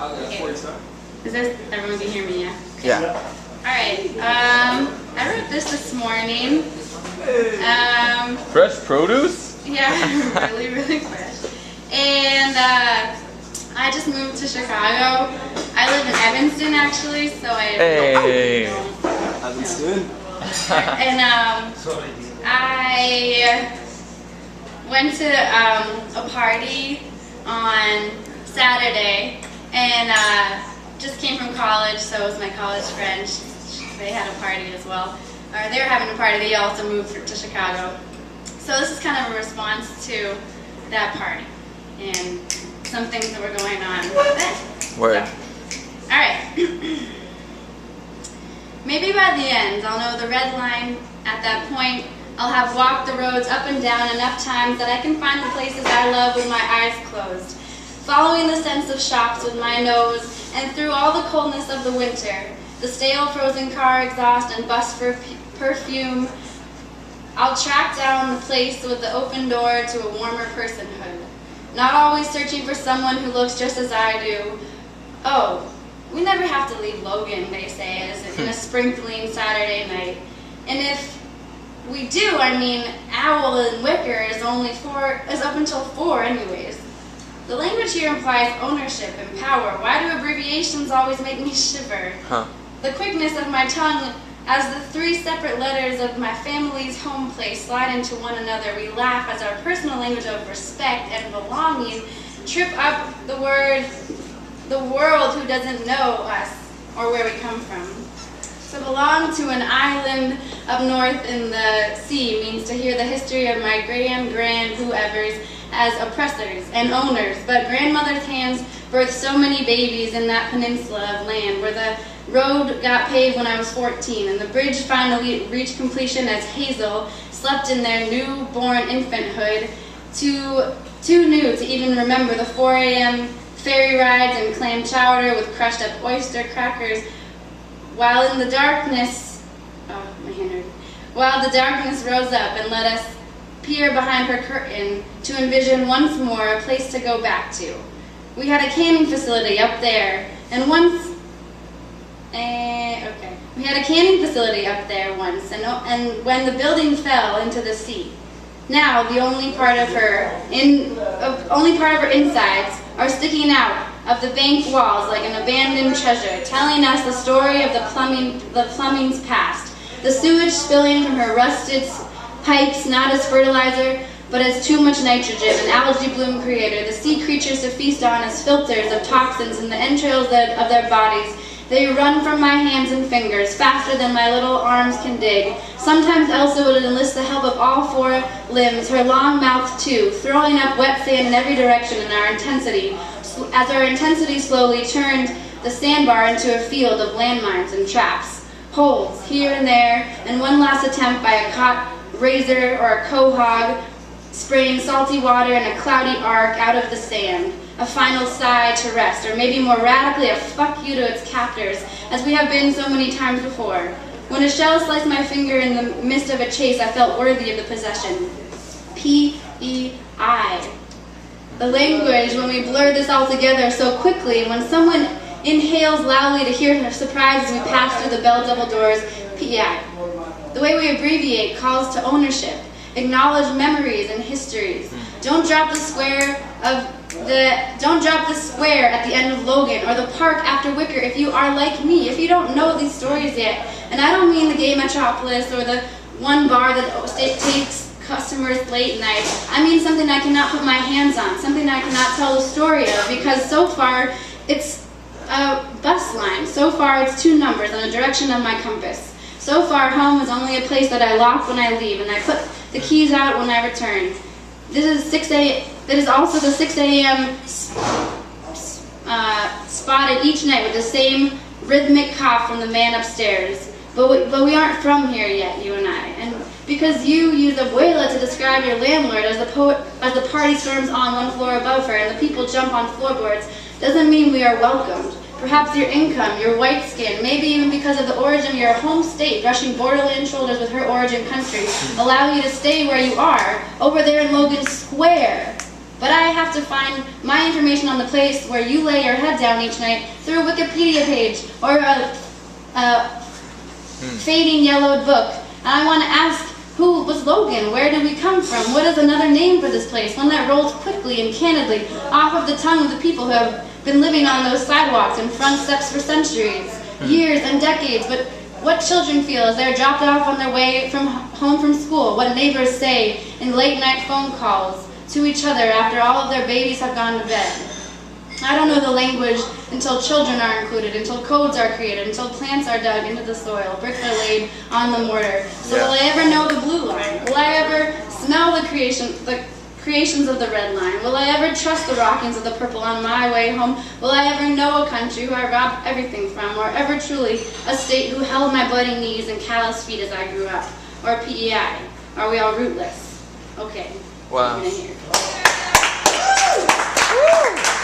Okay. Is this, everyone can hear me, yeah? Yeah. Alright, I wrote this morning. Fresh produce? Yeah, really, really fresh. And I just moved to Chicago. I live in Evanston actually, so I Hey. Evanston? And I went to a party on Saturday, and just came from college, so it was my college friend. They had a party as well. Or they were having a party, they also moved to Chicago. So this is kind of a response to that party and some things that were going on then. Word. So, alright. Maybe by the end, I'll know the red line. At that point, I'll have walked the roads up and down enough times that I can find the places I love with my eyes closed, following the scents of shops with my nose, and through all the coldness of the winter, the stale frozen car exhaust and bus perfume, I'll track down the place with the open door to a warmer personhood, not always searching for someone who looks just as I do. Oh, we never have to leave Logan, they say, as in a sprinkling Saturday night. And if we do, I mean, Owl and Wicker is up until 4 anyways. The language here implies ownership and power. Why do abbreviations always make me shiver? Huh. The quickness of my tongue as the 3 separate letters of my family's home place slide into one another. We laugh as our personal language of respect and belonging trip up the world who doesn't know us or where we come from. To belong to an island up north in the sea means to hear the history of my grand whoever's as oppressors and owners, but grandmother's hands birthed so many babies in that peninsula of land where the road got paved when I was 14 and the bridge finally reached completion as Hazel slept in their newborn infanthood, too new to even remember the 4 a.m. ferry rides and clam chowder with crushed up oyster crackers, while the darkness rose up and let us peer behind her curtain to envision once more a place to go back to. We had a canning facility up there, and once when the building fell into the sea. Now the only part of her insides are sticking out of the bank walls like an abandoned treasure, telling us the story of the plumbing's past. The sewage spilling from her rusted pipes, not as fertilizer, but as too much nitrogen, an algae bloom creator, the sea creatures to feast on as filters of toxins in the entrails of their bodies. They run from my hands and fingers, faster than my little arms can dig. Sometimes Elsa would enlist the help of all 4 limbs, her long mouth too, throwing up wet sand in every direction as our intensity slowly turned the sandbar into a field of landmines and traps. Holes here and there, and one last attempt by a caught razor or a quahog, spraying salty water in a cloudy arc out of the sand. A final sigh to rest, or maybe more radically a fuck you to its captors, as we have been so many times before. When a shell sliced my finger in the midst of a chase, I felt worthy of the possession. P-E-I. The language, when we blur this all together so quickly, when someone inhales loudly to hear her surprise as we pass through the bell double doors, P-E-I. The way we abbreviate calls to ownership, acknowledge memories and histories. Don't drop the square at the end of Logan or the park after Wicker if you are like me, if you don't know these stories yet. And I don't mean the gay metropolis or the one bar that takes customers late night. I mean something I cannot put my hands on, something I cannot tell the story of, because so far it's a bus line. So far it's 2 numbers and a direction of my compass. So far home is only a place that I lock when I leave and I put the keys out when I return. This is also the 6 a.m. Spotted each night with the same rhythmic cough from the man upstairs. But we aren't from here yet, you and I. And because you used abuela to describe your landlord as the party storms on 1 floor above her and the people jump on floorboards, doesn't mean we are welcomed. Perhaps your income, your white skin, maybe even because of the origin of your home state, brushing borderland shoulders with her origin country, allow you to stay where you are, over there in Logan Square. But I have to find my information on the place where you lay your head down each night through a Wikipedia page or a fading yellowed book. And I want to ask, who was Logan? Where did we come from? What is another name for this place? One that rolls quickly and candidly off of the tongue of the people who have been living on those sidewalks and front steps for centuries, years and decades. But what children feel as they're dropped off on their way home from school, what neighbors say in late night phone calls to each other after all of their babies have gone to bed. I don't know the language until children are included, until codes are created, until plants are dug into the soil, bricks are laid on the mortar. So will I ever know the blue line? Will I ever smell the creations of the red line? Will I ever trust the rockings of the purple on my way home? Will I ever know a country who I robbed everything from, or ever truly a state who held my bloody knees and calloused feet as I grew up? Or PEI? Are we all rootless? Okay. Wow.